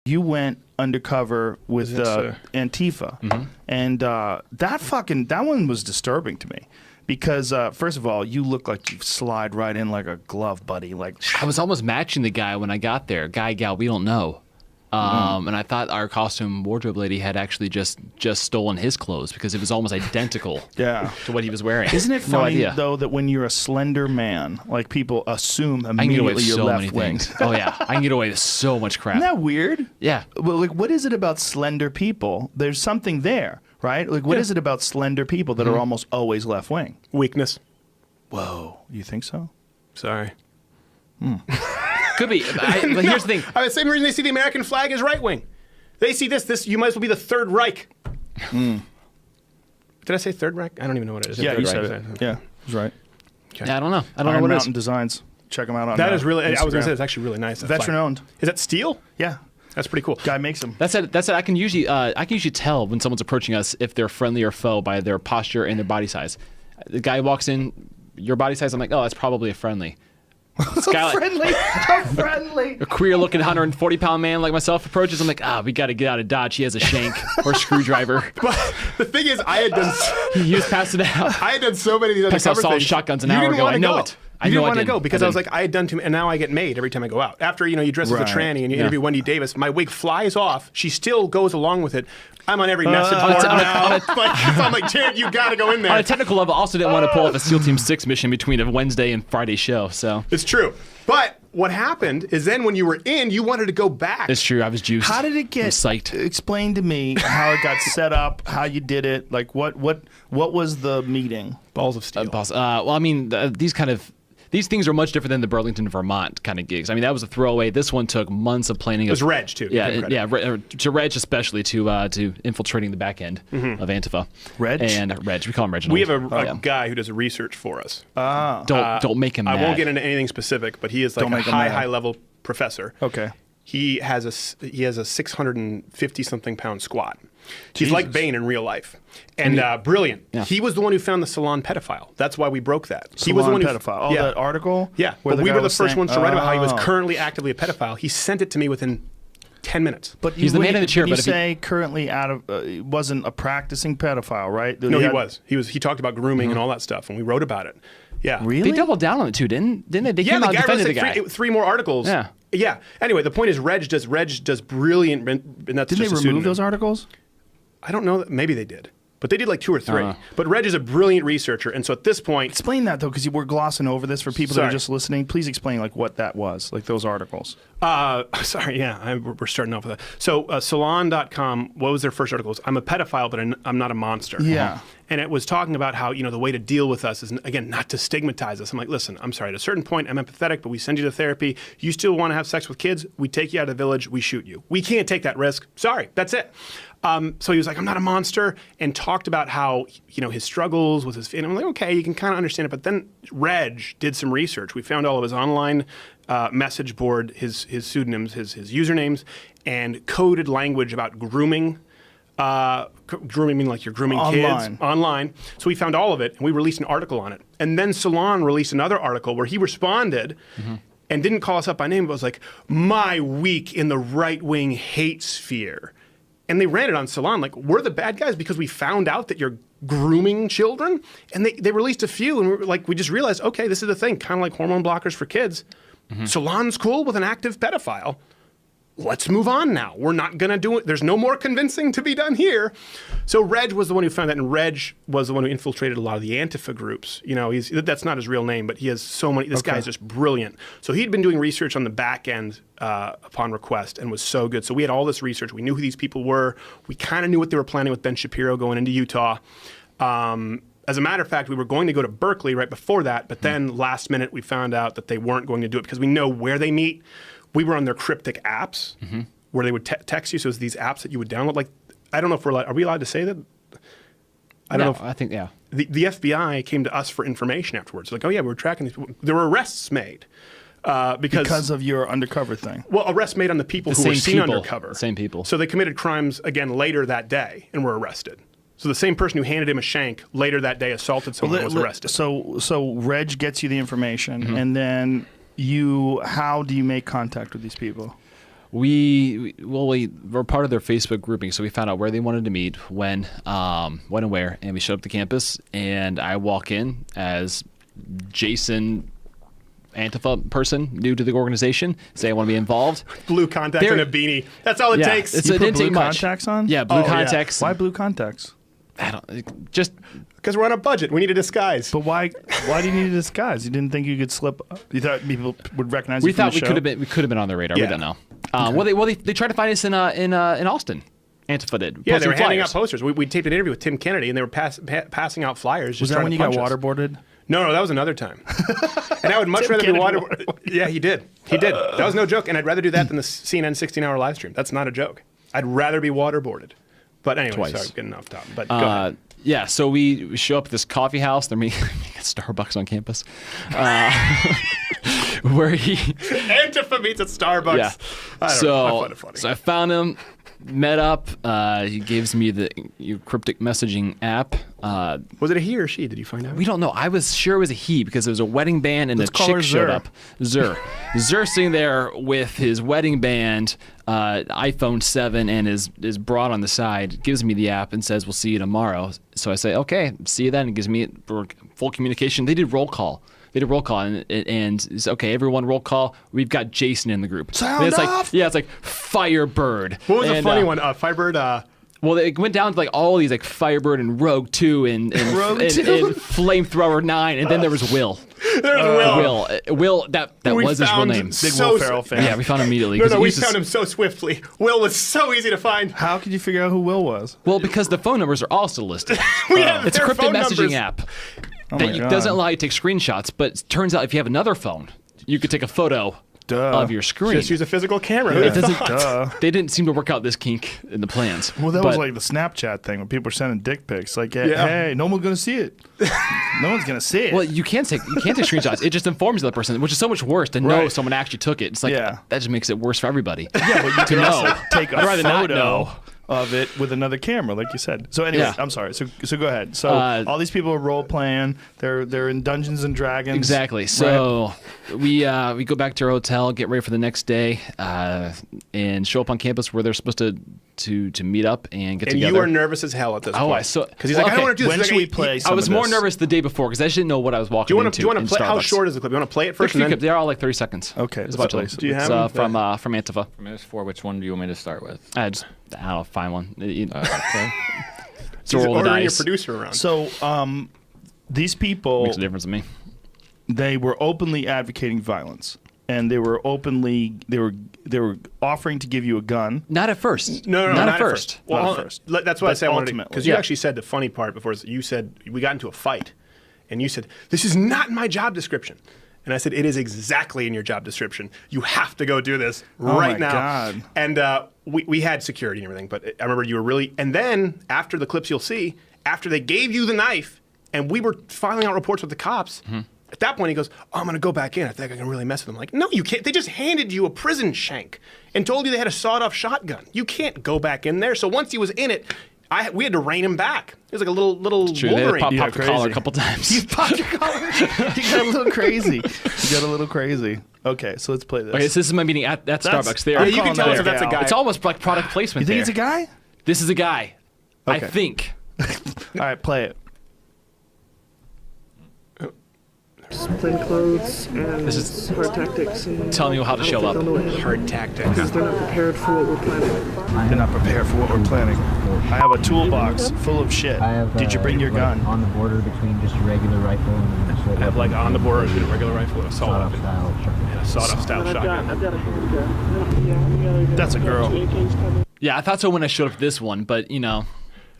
you went undercover with Antifa, and that one was disturbing to me. Because, first of all, you look like you slide right in like a glove, buddy. Like I was almost matching the guy when I got there. Guy, gal, we don't know. And I thought our costume wardrobe lady had actually just stolen his clothes because it was almost identical to what he was wearing. Isn't it funny, though, that when you're a slender man, like people assume I can get away immediately with you're so many left-winged? things. Oh, yeah. I can get away with so much crap. Isn't that weird? Yeah. Well, like, what is it about slender people? There's something there. Right? Like, what is it about slender people that are almost always left-wing? Weakness. Whoa. You think so? Sorry. Could be. But here's the thing. The same reason they see the American flag as right-wing. They see this, you might as well be the Third Reich. Did I say Third Reich? I don't even know what it is. Yeah, you said it. Yeah, that's right. Okay. Yeah, I don't know. I don't know Iron what Mountain it is. Designs. Check them out on that. Is really, Instagram. I was going to say, it's actually really nice. Veteran-owned. Is that steel? Yeah. That's pretty cool. Guy makes them. That's it. I can usually tell when someone's approaching us if they're friendly or foe by their posture and their body size. The guy walks in, your body size. I'm like, oh, that's probably a friendly. Friendly. A queer-looking 140-pound man like myself approaches. I'm like, we got to get out of Dodge. He has a shank or a screwdriver. But the thing is, I had done. He was passing it out. I had done so many of these undercover things. Shotguns an hour ago. I know it. You didn't want to go because I was like, I had done too many, and now I get made every time I go out. After, you dress as a tranny and you interview Wendy Davis, my wig flies off. She still goes along with it. I'm on every message board now. I'm like, Jared, you got to go in there. On a technical level, I also didn't want to pull off a SEAL Team 6 mission between a Wednesday and Friday show. So it's true. But what happened is then when you were in, you wanted to go back. It's true. I was juiced. How did it get? Psyched. Explain to me how it got set up, how you did it. Like what was the meeting? Balls of steel. Well, I mean, these things are much different than the Burlington, Vermont kind of gigs. I mean, that was a throwaway. This one took months of planning. It was Reg, too. To Reg especially, to infiltrating the back end of Antifa. Reg? And Reg. We call him Reginald. We have a guy who does research for us. Don't make him mad. I won't get into anything specific, but he is like a high-level professor. Okay. He has a 650-something pound squat. He's like Bane in real life. And brilliant. Yeah. He was the one who found the salon pedophile. That's why we broke that. He was the one pedophile. That article? Yeah. But we were the first ones to write about how he was currently actively a pedophile. He sent it to me within 10 minutes. But he's the man in the chair. But you say currently wasn't a practicing pedophile, right? No, he was. He talked about grooming and all that stuff, and we wrote about it. Yeah. Really? They doubled down on it too, didn't they? They came out and defended the guy. Three more articles. Yeah. Yeah. Anyway, the point is Reg does brilliant. And that's Didn't they remove those articles? I don't know. Maybe they did. But they did like 2 or 3. But Reg is a brilliant researcher, and so at this point... Explain that, though, because we're glossing over this for people that are just listening. Please explain like what that was, like those articles. Sorry, yeah, we're starting off with that. So Salon.com, what was their first article? I'm a pedophile, but I'm not a monster. Yeah. And it was talking about how, the way to deal with us is, again, not to stigmatize us. I'm like, listen, I'm sorry, at a certain point, I'm empathetic, but we send you to therapy. You still want to have sex with kids? We take you out of the village, we shoot you. We can't take that risk. Sorry, that's it. So he was like, I'm not a monster, and talked about how, his struggles with his family. I'm like, okay, you can kind of understand it. But then Reg did some research. We found all of his online message board, his pseudonyms, his usernames, and coded language about grooming. Grooming meaning like you're grooming kids online. So we found all of it, and we released an article on it. And then Salon released another article where he responded and didn't call us up by name, but was like, my week in the right-wing hate sphere. And they ran it on Salon, like, we're the bad guys because we found out that you're grooming children. And they released a few, and we just realized, okay, this is the thing, kind of like hormone blockers for kids. Salon's cool with an active pedophile. Let's move on now. We're not going to do it. There's no more convincing to be done here. So Reg was the one who found that, and Reg was the one who infiltrated a lot of the Antifa groups. That's not his real name, but he has so many. This guy is just brilliant. So he'd been doing research on the back end upon request and was so good. So we had all this research. We knew who these people were. We kind of knew what they were planning with Ben Shapiro going into Utah. As a matter of fact, we were going to go to Berkeley right before that, but then last minute we found out that they weren't going to do it because we know where they meet. We were on their cryptic apps where they would text you. So it's these apps that you would download. Like, I don't know if are we allowed to say that? I don't know. I think, yeah. The FBI came to us for information afterwards. Like, oh yeah, we were tracking these people. There were arrests made. Because of your undercover thing. Well, arrests made on the people who were seen undercover. Same people. So they committed crimes again later that day and were arrested. So the same person who handed him a shank later that day assaulted someone and was arrested. So Reg gets you the information, and then how do you make contact with these people? we're part of their Facebook grouping, so we found out where they wanted to meet, when and where, and we showed up to campus, and I walk in as Jason, Antifa person, new to the organization, say I want to be involved. Blue contacts and a beanie. That's all it takes. You put blue contacts on? Yeah, blue contacts. Yeah. Why blue contacts? I don't, just because we're on a budget. We need a disguise. But why do you need a disguise? You didn't think you could slip? You thought people would recognize you? We from thought we could have been on the radar. Yeah. We don't know. They tried to find us in Austin. Antifa did. Yeah, they were handing out posters. We taped an interview with Tim Kennedy, and they were passing out flyers. Was that when you got waterboarded? No, that was another time. And I would much rather be waterboarded. Yeah, he did. That was no joke. And I'd rather do that than the CNN 16-hour live stream. That's not a joke. I'd rather be waterboarded. But anyway, sorry, getting off topic. But go ahead. Yeah, so we show up at this coffee house. They're making Starbucks on campus. Where Antifa meets at Starbucks. Yeah. I find it funny. So I found him, met up. He gives me the cryptic messaging app. Was it a he or she? Did you find out? We don't know. I was sure it was a he because there was a wedding band and a chick showed up. Zur sitting there with his wedding band, iPhone 7, and his broad on the side, gives me the app and says, we'll see you tomorrow. So I say, okay, see you then. And gives me full communication. They did roll call. And it's okay, everyone roll call. We've got Jason in the group. Sound off! It's like Firebird. What was the funny one? Firebird. Well, it went down to like all these like Firebird and Rogue 2 and Flamethrower 9, and then there was Will. Will, that was his real name. Big Will Ferrell fan. Yeah, we found him immediately. No, we found him so swiftly. Will was so easy to find. How could you figure out who Will was? Well, because the phone numbers are also listed. It's a cryptic messaging app that doesn't allow you to take screenshots, but it turns out if you have another phone, you could take a photo of your screen. Just use a physical camera. They didn't seem to work out this kink in the plans. Well, that was like the Snapchat thing when people were sending dick pics. Like, hey, no one's gonna see it. No one's gonna see it. Well, you can't take screenshots. It just informs the other person, which is so much worse to know someone actually took it. It's like that just makes it worse for everybody. Yeah, but you can also take a photo of it with another camera, like you said. So anyway, I'm sorry. So go ahead. So all these people are role playing. They're in Dungeons and Dragons. Exactly. So we go back to our hotel, get ready for the next day, and show up on campus where they're supposed to meet up and get together. And you were nervous as hell at this point. Because he's like, I don't want to do this. When should we play? I was more nervous the day before because I just didn't know what I was walking into. Do you want to play? How short is the clip? You want to play it first? They're all like 30 seconds. Okay. Do you have it? From Antifa. From S4, which one do you want me to start with? I'll find one. Okay. So roll the dice. Your producer around. So these people makes a difference to me. They were openly advocating violence, and they were offering to give you a gun. Not at first. No, not at first. Well, not at first. That's why I said I wanted to, because you actually said the funny part before. You said we got into a fight, and you said this is not my job description. And I said, it is exactly in your job description. You have to go do this right now. God. And we had security and everything, but I remember you were really... And then, after the clips you'll see, after they gave you the knife, and we were filing out reports with the cops, at that point he goes, I'm going to go back in. I think I can really mess with them. I'm like, no, you can't. They just handed you a prison shank and told you they had a sawed-off shotgun. You can't go back in there. So once he was in it, we had to rein him back. It was like a little Wolverine. Popped the collar a couple times. You popped your collar? You got a little crazy. Okay, so let's play this. Okay, so this is my meeting at Starbucks. There, you can tell us if that's a guy. It's almost like product placement. You think it's a guy? This is a guy. Okay. I think. All right, play it. Plain clothes and this is hard tactics. And telling you how to show up. Hard tactics. Because they're not prepared for what we're planning. They're not prepared for what we're planning. I have a toolbox full of shit. Did you bring your gun? On the border between just a regular rifle and I have like on the border between a regular rifle and a sawed-off style shotgun. I've got a gun. That's a girl. Yeah, I thought so when I showed up this one, but you know.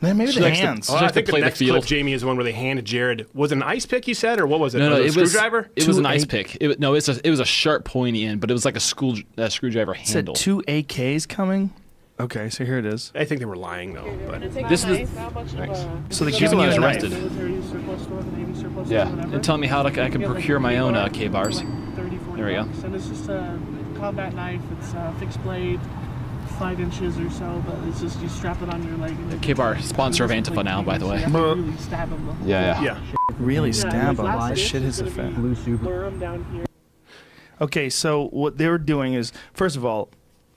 Man, maybe the hands. I think the next clip, Jamie, is the one where they handed Jared. Was it an ice pick, you said, or what was it? No, was it a screwdriver? It was an ice pick. It was a sharp, pointy end, but it was like a screwdriver handle. It said 2 AKs coming? Okay, so here it is. I think they were lying, though. But this is so the Cuban was arrested. Yeah, and telling me how I can procure my own K-bars. There we go. So it's just a combat knife. It's a fixed blade. 5 inches or so, but it's just you strap it on your leg. K-bar, sponsor of Antifa now, by the way. Really stab him. Yeah. Really stab him. That shit is a fan. Blue super. Okay, so what they were doing is, first of all,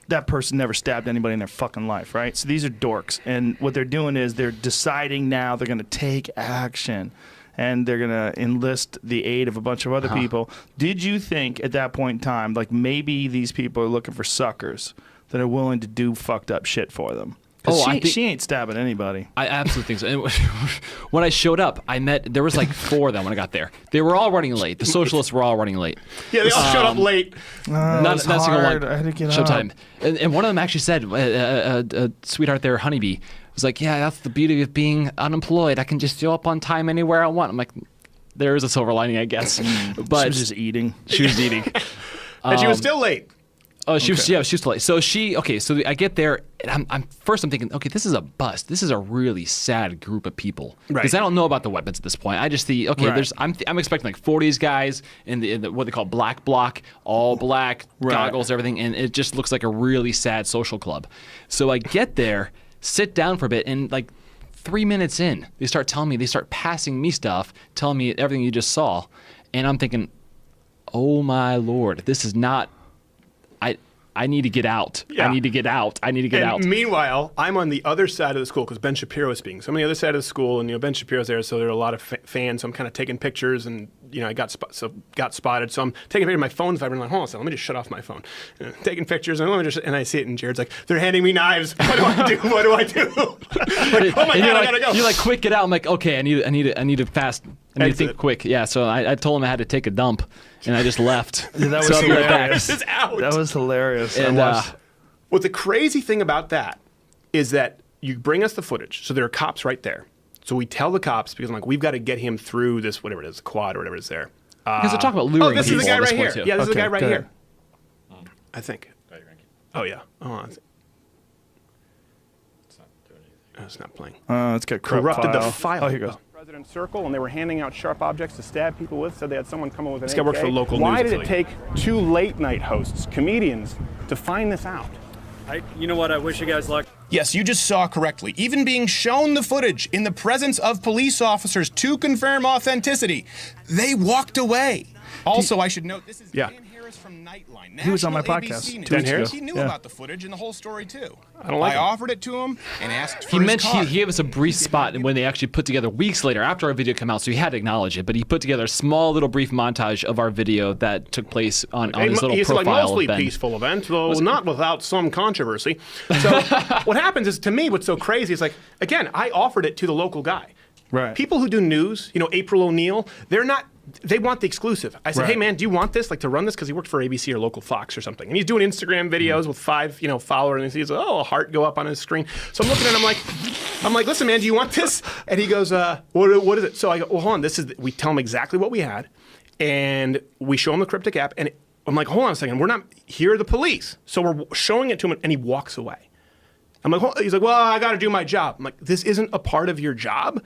that person never stabbed anybody in their fucking life, right? So these are dorks, and what they're doing is they're deciding now they're going to take action, and they're going to enlist the aid of a bunch of other people. Did you think at that point in time, like maybe these people are looking for suckers that are willing to do fucked up shit for them? She ain't stabbing anybody. I absolutely think so. And when I showed up, there was like 4 of them when I got there. They were all running late. The socialists were all running late. Yeah, they all showed up late. Not single one. I had to get Showtime. And one of them actually said, sweetheart there, Honeybee, was like, yeah, that's the beauty of being unemployed. I can just show up on time anywhere I want. I'm like, there is a silver lining, I guess. But she was just eating. She was eating. And she was still late. Oh, she was still late. So so I get there, and I'm thinking, okay, this is a bust. This is a really sad group of people. Right. Because I don't know about the weapons at this point. I just see, okay, I'm expecting like 40s guys in the what they call black bloc, all black, goggles, everything, and it just looks like a really sad social club. So I get there, sit down for a bit, and like 3 minutes in, they start passing me stuff, telling me everything you just saw, and I'm thinking, oh my Lord, this is not. I need to get out. Yeah. I need to get out. Meanwhile, I'm on the other side of the school because Ben Shapiro is speaking. So I'm on the other side of the school, and Ben Shapiro's there, so there are a lot of fans. So I'm kind of taking pictures, and I got spotted. So I'm taking a picture of my phone. So I'm like, hold on a second, let me just shut off my phone. Taking pictures, and I see it, and Jared's like, they're handing me knives. What do I do? What do I do? Like, oh my God, I gotta go. You're like, quick, get out. I'm like, okay, I need to fast. I need to think quick. Yeah. So I told him I had to take a dump. And I just left. Yeah, that was hilarious. This is out. That was hilarious. And well, the crazy thing about that is that you bring us the footage. So there are cops right there. So we tell the cops, because I'm like, we've got to get him through this, whatever it is, quad or whatever is there. Because they're talking about luring this people. Is the guy right here. Too. Yeah, this is the guy right good. here. I think. Oh, yeah. Oh, it's not playing. It's got corrupted the file. Oh, here goes. President's Circle, and they were handing out sharp objects to stab people with. Said they had someone come in with an AK. This guy works for local Why news did it take 2 late-night hosts, comedians, to find this out? You know what? I wish you guys luck. Yes, you just saw correctly. Even being shown the footage in the presence of police officers to confirm authenticity, they walked away. Also, I should note, this is Dan Harris from Nightline. He was on my ABC podcast 2 weeks ago. He knew about the footage and the whole story, too. I offered it to him and asked for He his mentioned card. he gave us a brief spot when they actually put together weeks later after our video came out, so he had to acknowledge it. But he put together a small little brief montage of our video that took place on his little He's profile. like mostly event. peaceful event, though not without some controversy. So what happens is, to me, what's so crazy is like, again, I offered it to the local guy. Right. People who do news, April O'Neil, they want the exclusive. I said, hey man, do you want this, like to run this? Because he worked for ABC or local Fox or something. And he's doing Instagram videos with 5, followers, and he sees, a heart go up on his screen. So I'm looking at him I'm like, listen man, do you want this? And he goes, what is it? So I go, well, hold on, we tell him exactly what we had, and we show him the cryptic app, and I'm like, hold on a second, here are the police. So we're showing it to him, and he walks away. I'm like, he's like, well, I got to do my job. I'm like, this isn't a part of your job.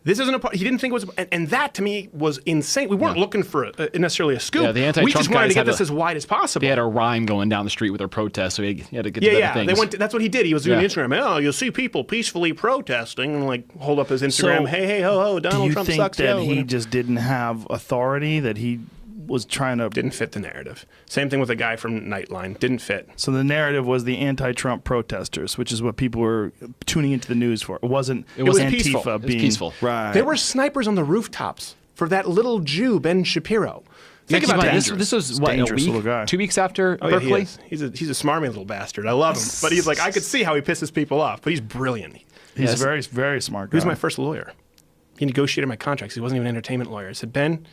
This isn't a part. He didn't think it was, and that to me was insane. We weren't looking for necessarily a scoop. Yeah, the anti-Trump we just wanted to get guys this as wide as possible. They had a rhyme going down the street with their protest, so he had to get to yeah. things. That's what he did. He was doing Instagram. Oh, you'll see people peacefully protesting, and like hold up his Instagram. So, hey, ho, ho, Donald Trump sucks. Do you think that he just didn't have authority, that he was trying to... Didn't fit the narrative. Same thing with the guy from Nightline. Didn't fit. So the narrative was the anti-Trump protesters, which is what people were tuning into the news for. It wasn't Antifa peaceful. being... It was peaceful. Right. There were snipers on the rooftops for that little Jew, Ben Shapiro. Think about that. This was, what, a Dangerous little guy. week? 2 weeks after Oh, Berkeley? Yeah, he's a smarmy little bastard. I love him. But he's like, I could see how he pisses people off, but he's brilliant. He's a very, very smart guy. He was my first lawyer. He negotiated my contracts. He wasn't even an entertainment lawyer. I said, Ben,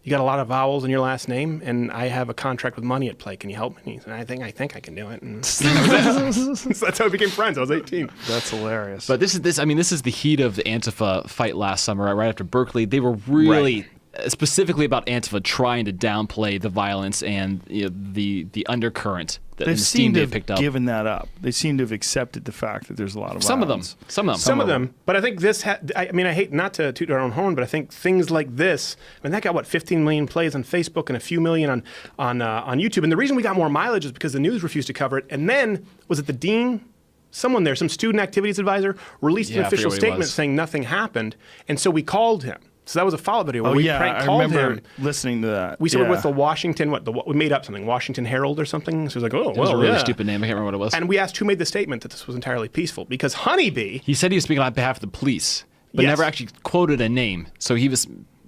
you got a lot of vowels in your last name, and I have a contract with money at play. Can you help me? He said, I think I can do it. And so that's how we became friends. I was 18. That's hilarious. But this is the heat of the Antifa fight last summer, right after Berkeley. They were really... specifically about Antifa trying to downplay the violence and the undercurrent that they the seem steam to they have picked up. given that up. They seem to have accepted the fact that there's a lot of violence. Some of them. But I think this I hate not to toot our own horn, but I think things like this, that got 15 million plays on Facebook and a few million on YouTube. And the reason we got more mileage is because the news refused to cover it. And then, was it the dean? Someone there, some student activities advisor, released an official statement saying nothing happened. And so we called him. So that was a follow-up video where we prank I called remember him. listening to that. We said we're with the Washington, we made up something, Washington Herald or something. So he was like, oh, well, It was a really stupid name. I can't remember what it was. And we asked who made the statement that this was entirely peaceful, because Honeybee... He said he was speaking on behalf of the police, but never actually quoted a name. So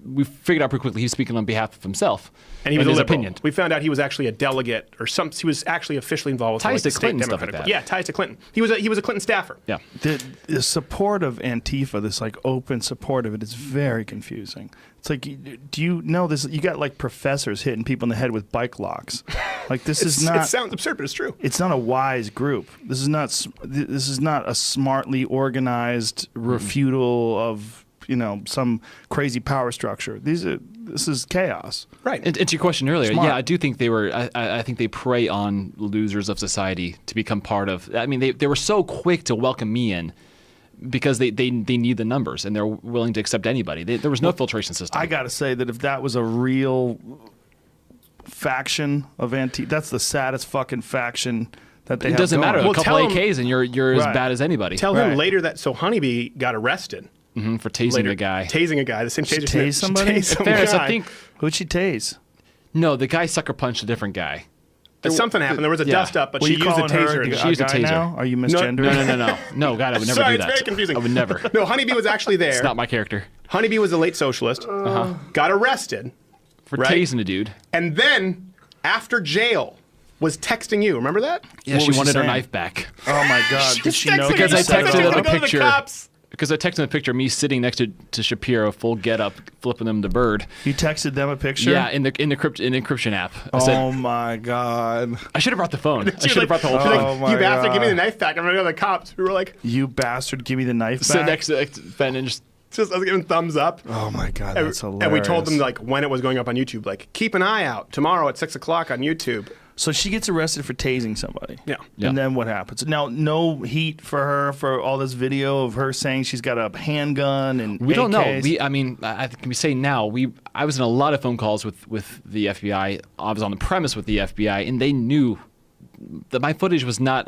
we figured out pretty quickly he was speaking on behalf of himself. And he was his liberal. opinion. We found out he was actually a delegate or something. He was actually officially involved with ties the to Clinton, stuff like Democratic that. Yeah, ties to Clinton. He was a Clinton staffer. Yeah. The support of Antifa, this like open support of it, is very confusing. It's like, do you know this? You got like professors hitting people in the head with bike locks. Like this is not. It sounds absurd, but it's true. It's not a wise group. This is not a smartly organized refutal of some crazy power structure. This is chaos. Right. And to your question earlier, Smart. yeah, I do think they were. I think they prey on losers of society to become part of. I mean, they were so quick to welcome me in because they need the numbers and they're willing to accept anybody. There was no filtration system. I got to say that if that was a real faction of that's the saddest fucking faction that they have. It doesn't matter. Well, a couple AKs and you're as bad as anybody. Tell him later that Honeybee got arrested. For tasing a guy. Tasing a guy. The same She tased somebody? Tased some Fairness, guy. I think. Who'd she tase? No, the guy sucker punched a different guy. Something happened. There was a dust up, but she used a taser. She used a taser. Now? Are you misgendering? No, God, I would never Sorry, do that. it's very confusing. I would never. No, Honeybee was actually there. It's not my character. Honeybee was a late socialist. Got arrested. For tasing a dude. And then, after jail, was texting you. Remember that? Yeah, What she was she wanted her saying? knife back. Oh my God! Did she know? Because I texted her a picture. Because I texted him a picture of me sitting next to Shapiro, full get up, flipping them the bird. You texted them a picture? Yeah, in the encryption app. I said, oh my God! I should have brought the phone. I should have brought the whole thing. phone. You bastard! Give me the knife back. I'm running the cops. We were like, you bastard! Give me the knife back. Sit next to Ben and just I was giving thumbs up. Oh my God, that's hilarious. And we told them like when it was going up on YouTube, like keep an eye out tomorrow at 6 o'clock on YouTube. So she gets arrested for tasing somebody. Yeah. And then what happens? Now, no heat for her for all this video of her saying she's got a handgun and we don't know. AKs. I think we say now. I was in a lot of phone calls with the FBI. I was on the premise with the FBI, and they knew that my footage was not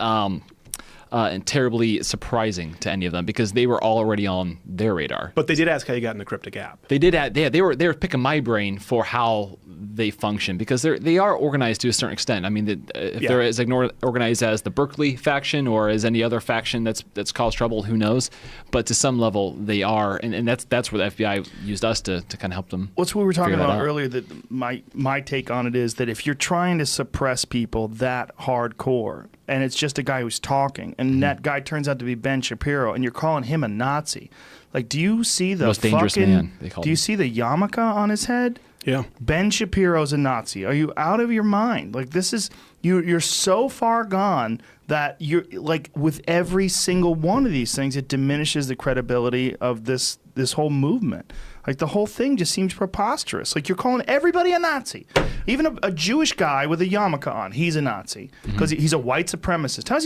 terribly surprising to any of them because they were already on their radar. But they did ask how you got in the cryptic app. They did. They were picking my brain for how they function because they are organized to a certain extent. I mean, if they're as organized as the Berkeley faction or as any other faction that's caused trouble, who knows? But to some level, they are, and that's where the FBI used us to kind of help them. What's what we were talking about earlier? That my take on it is that if you're trying to suppress people that hardcore, and it's just a guy who's talking, and that guy turns out to be Ben Shapiro, and you're calling him a Nazi, like, do you see the most dangerous man? They call do you see the yarmulke on his head? Yeah. Ben Shapiro's a Nazi. Are you out of your mind? Like, this is you're so far gone that you're like with every single one of these things, it diminishes the credibility of this whole movement. Like, the whole thing just seems preposterous. Like, you're calling everybody a Nazi. Even a Jewish guy with a yarmulke on, he's a Nazi because he's a white supremacist. How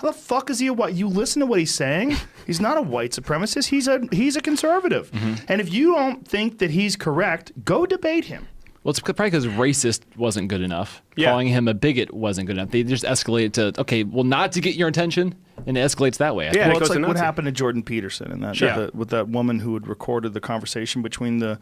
the fuck is he a white? You listen to what he's saying. He's not a white supremacist. He's a conservative. And if you don't think that he's correct, go debate him. Well, it's probably because racist wasn't good enough. Yeah. Calling him a bigot wasn't good enough. They just escalated to, okay, well, not to get your attention, and it escalates that way. Yeah, well, it it's goes like to what Nazi. happened to Jordan Peterson and with that woman who had recorded the conversation between the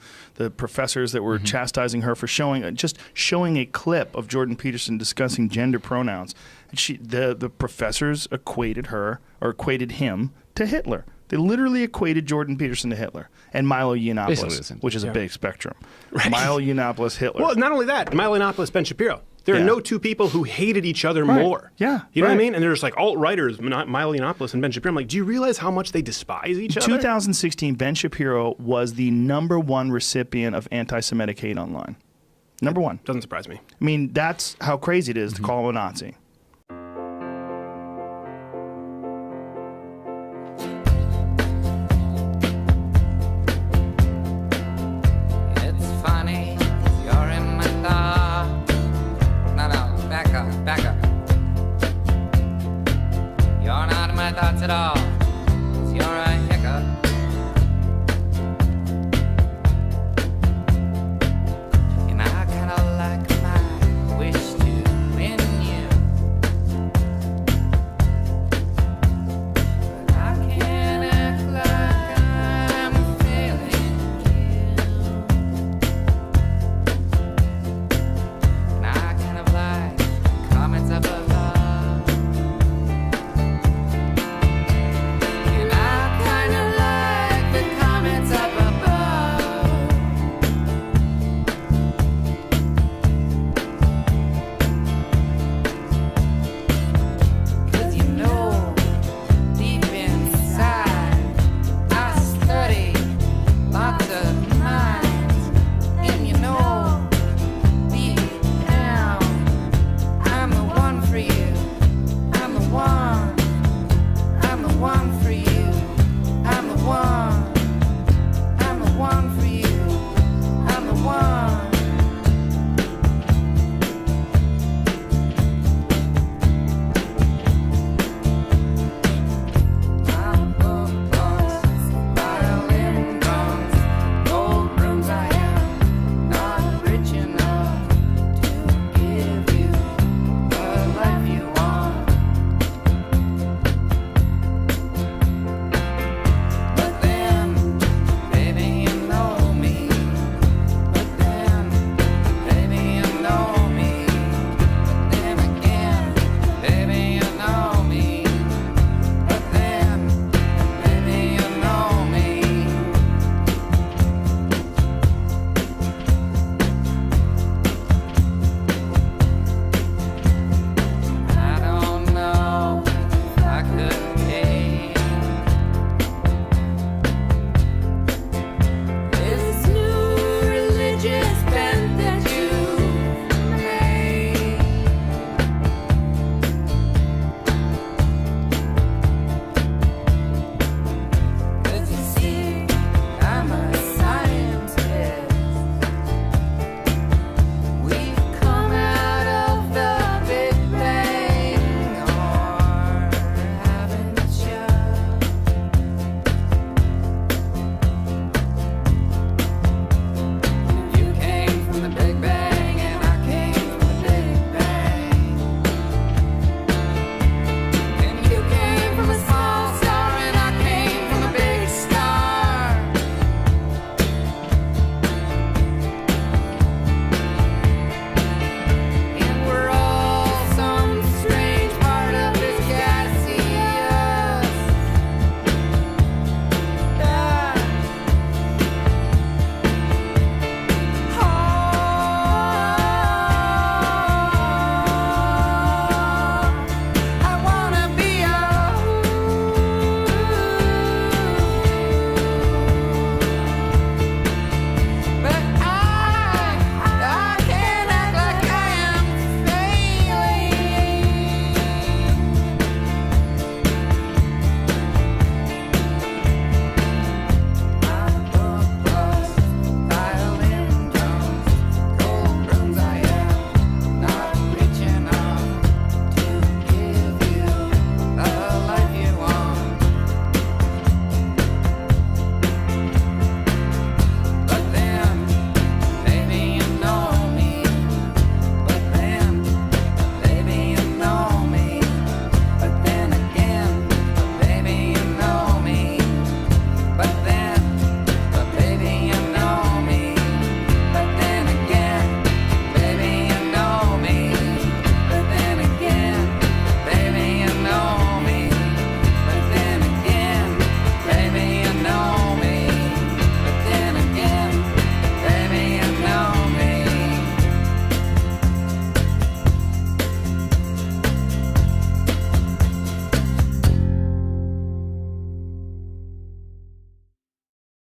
professors that were chastising her for showing a clip of Jordan Peterson discussing gender pronouns. And the professors equated him to Hitler. They literally equated Jordan Peterson to Hitler and Milo Yiannopoulos, which is a big spectrum. Right. Milo Yiannopoulos, Hitler. Well, not only that, Milo Yiannopoulos, Ben Shapiro. There are no two people who hated each other more. Yeah. You know what I mean? And there's like alt-writers, Milo Yiannopoulos and Ben Shapiro. I'm like, do you realize how much they despise each other? In 2016, Ben Shapiro was the #1 recipient of anti-Semitic hate online. #1. Doesn't surprise me. I mean, that's how crazy it is to call him a Nazi. Back up. You're not in my thoughts at all. 'Cause you're a hiccup. And I kinda like my wish to win you. But I can't act like I'm feeling you. good.